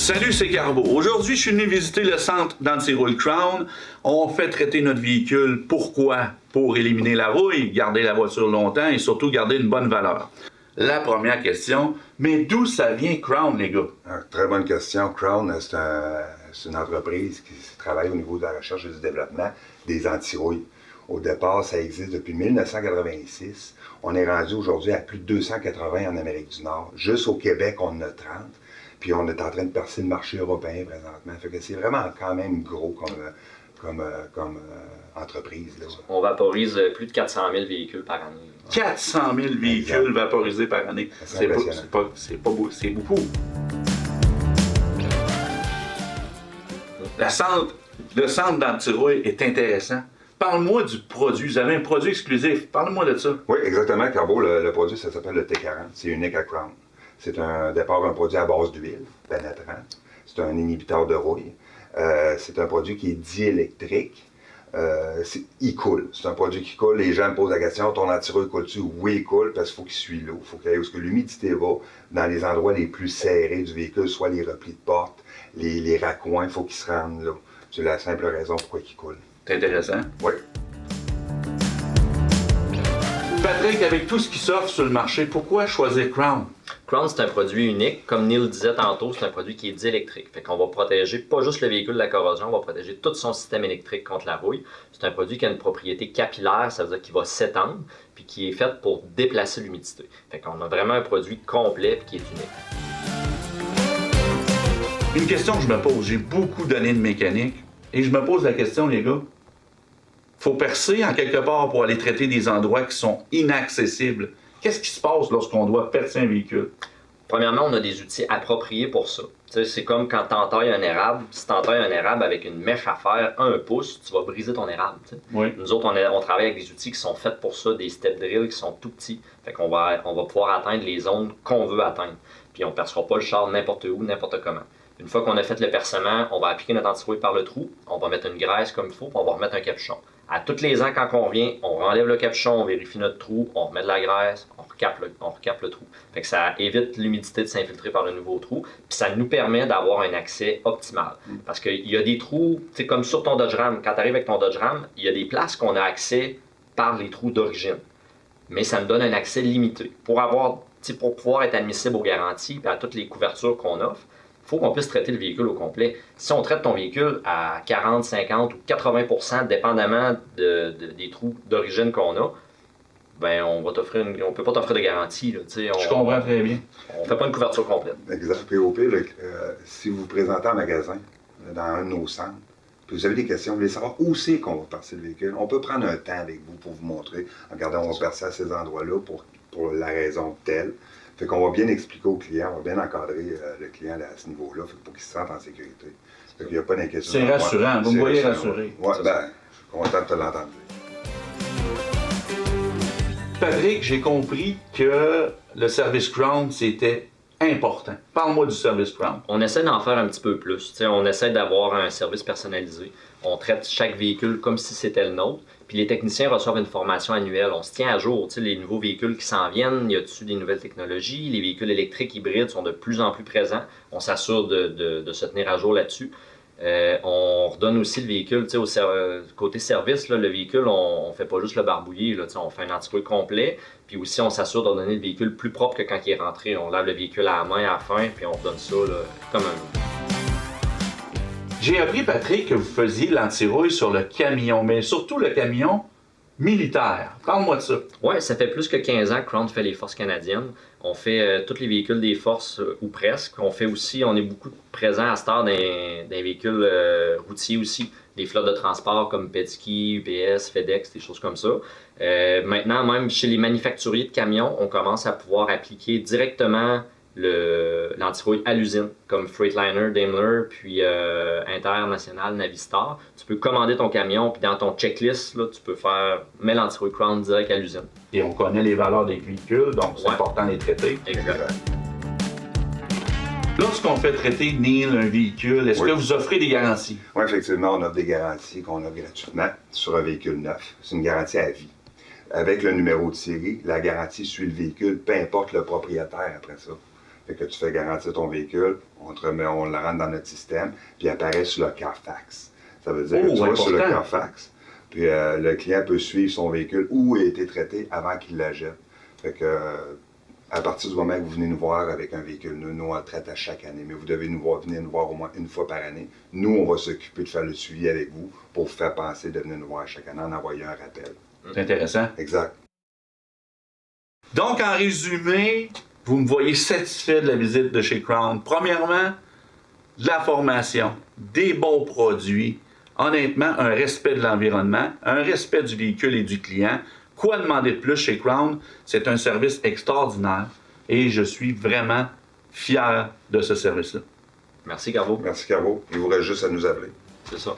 Salut, c'est Carbo. Aujourd'hui, je suis venu visiter le centre d'anti-rouille Crown. On fait traiter notre véhicule. Pourquoi? Pour éliminer la rouille, garder la voiture longtemps et surtout garder une bonne valeur. La première question, mais d'où ça vient Crown, les gars? Très bonne question. Crown, c'est une entreprise qui travaille au niveau de la recherche et du développement des anti-rouilles. Au départ, ça existe depuis 1986. On est rendu aujourd'hui à plus de 280 en Amérique du Nord. Juste au Québec, on en a 30. Puis on est en train de percer le marché européen présentement. Fait que c'est vraiment quand même gros comme entreprise. Là. On vaporise plus de 400 000 véhicules par année. 400 000 véhicules vaporisés par année. C'est beaucoup. Le centre d'anti-rouille est intéressant. Parle-moi du produit. Vous avez un produit exclusif. Parle-moi de ça. Oui, exactement, Carbo. Le produit, ça s'appelle le T40. C'est unique à Crown. C'est un produit à base d'huile pénétrant. C'est un inhibiteur de rouille. C'est un produit qui est diélectrique. Il coule. C'est un produit qui coule. Les gens me posent la question, ton anti-rouille coule-tu? Oui, il coule parce qu'il faut qu'il suive l'eau. Il faut qu'il aille où l'humidité va, dans les endroits les plus serrés du véhicule, soit les replis de porte, les raccoins, il faut qu'il se rende là. C'est la simple raison pourquoi il coule. C'est intéressant. Oui. Patrick, avec tout ce qui s'offre sur le marché, pourquoi choisir Crown? Crown, c'est un produit unique. Comme Neil disait tantôt, c'est un produit qui est diélectrique. Fait qu'on va protéger pas juste le véhicule de la corrosion, on va protéger tout son système électrique contre la rouille. C'est un produit qui a une propriété capillaire, ça veut dire qu'il va s'étendre, puis qui est fait pour déplacer l'humidité. Fait qu'on a vraiment un produit complet qui est unique. Une question que je me pose, j'ai beaucoup d'années de mécanique, et je me pose la question, les gars, faut percer en quelque part pour aller traiter des endroits qui sont inaccessibles. Qu'est-ce qui se passe lorsqu'on doit percer un véhicule? Premièrement, on a des outils appropriés pour ça. C'est comme quand tu entailles un érable. Si tu entailles un érable avec une mèche à fer 1 pouce, tu vas briser ton érable. Oui. Nous autres, on travaille avec des outils qui sont faits pour ça, des step drills qui sont tout petits. Fait qu'on va pouvoir atteindre les zones qu'on veut atteindre. Puis on ne percera pas le char n'importe où, n'importe comment. Une fois qu'on a fait le percement, on va appliquer notre anti-rouille par le trou, on va mettre une graisse comme il faut, puis on va remettre un capuchon. À tous les ans, quand on revient, on enlève le capuchon, on vérifie notre trou, on remet de la graisse, on recape le trou. Fait que ça évite l'humidité de s'infiltrer par le nouveau trou, puis ça nous permet d'avoir un accès optimal. Parce qu'il y a des trous, c'est comme sur ton Dodge Ram, quand tu arrives avec ton Dodge Ram, il y a des places qu'on a accès par les trous d'origine. Mais ça nous donne un accès limité. Pour pouvoir être admissible aux garanties et à toutes les couvertures qu'on offre, il faut qu'on puisse traiter le véhicule au complet. Si on traite ton véhicule à 40, 50 ou 80%, dépendamment des trous d'origine qu'on a, ben on peut pas t'offrir de garantie. Là, Je comprends très bien. On fait pas une couverture complète. Exact. Puis au pire, si vous vous présentez en magasin, dans un de nos centres, puis vous avez des questions, vous voulez savoir où c'est qu'on va percer le véhicule, on peut prendre un temps avec vous pour vous montrer. Regardez, on va percer à ces endroits-là pour la raison telle. Fait qu'on va bien expliquer au client, on va bien encadrer le client à ce niveau-là pour qu'il se sente en sécurité. Fait qu'il n'y a pas d'inquiétude. C'est rassurant, vous me voyez rassuré. Oui, ben, je suis content de te l'entendre dire. Patrick, j'ai compris que le service Crown, c'était important. Parle-moi du service Crown. On essaie d'en faire un petit peu plus. On essaie d'avoir un service personnalisé. On traite chaque véhicule comme si c'était le nôtre. Puis les techniciens reçoivent une formation annuelle. On se tient à jour. Les nouveaux véhicules qui s'en viennent, y a-t-il des nouvelles technologies? Les véhicules électriques hybrides sont de plus en plus présents. On s'assure de se tenir à jour là-dessus. On redonne aussi le véhicule, côté service, là, le véhicule, on ne fait pas juste le barbouiller, là, on fait un anti-rouille complet, puis aussi on s'assure de donner le véhicule plus propre que quand il est rentré. On lave le véhicule à la main à la fin, puis on redonne ça là, comme un... J'ai appris, Patrick, que vous faisiez l'anti-rouille sur le camion, mais surtout le camion militaire. Parle-moi de ça. Oui, ça fait plus que 15 ans que Crown fait les forces canadiennes. On fait tous les véhicules des forces, ou presque. On est beaucoup présents à cette heure dans des véhicules routiers aussi. Des flottes de transport comme Penske, UPS, FedEx, des choses comme ça. Maintenant, même chez les manufacturiers de camions, on commence à pouvoir appliquer directement l'anti-rouille à l'usine, comme Freightliner, Daimler, puis International, Navistar. Tu peux commander ton camion, puis dans ton checklist, là, tu peux mets l'anti-rouille Crown direct à l'usine. Et on connaît les valeurs des véhicules, donc c'est important de les traiter. Exact. Lorsqu'on fait traiter, Neil, un véhicule, est-ce que vous offrez des garanties? Oui, effectivement, on offre des garanties qu'on offre gratuitement sur un véhicule neuf. C'est une garantie à vie. Avec le numéro de série, la garantie suit le véhicule, peu importe le propriétaire après ça. Fait que tu fais garantir ton véhicule, on le rentre dans notre système, puis il apparaît sur le Carfax. Ça veut dire que tu vas sur le Carfax, puis le client peut suivre son véhicule où il a été traité avant qu'il l'achète. Fait que à partir du moment que vous venez nous voir avec un véhicule, nous on le traite à chaque année, mais vous devez venir nous voir au moins une fois par année. Nous, on va s'occuper de faire le suivi avec vous pour vous faire penser de venir nous voir chaque année en envoyant un rappel. C'est intéressant. Exact. Donc, en résumé, vous me voyez satisfait de la visite de chez Crown. Premièrement, de la formation, des bons produits, honnêtement, un respect de l'environnement, un respect du véhicule et du client. Quoi demander de plus chez Crown? C'est un service extraordinaire et je suis vraiment fier de ce service-là. Merci, Carvo. Merci, Carvo. Il vous reste juste à nous appeler. C'est ça.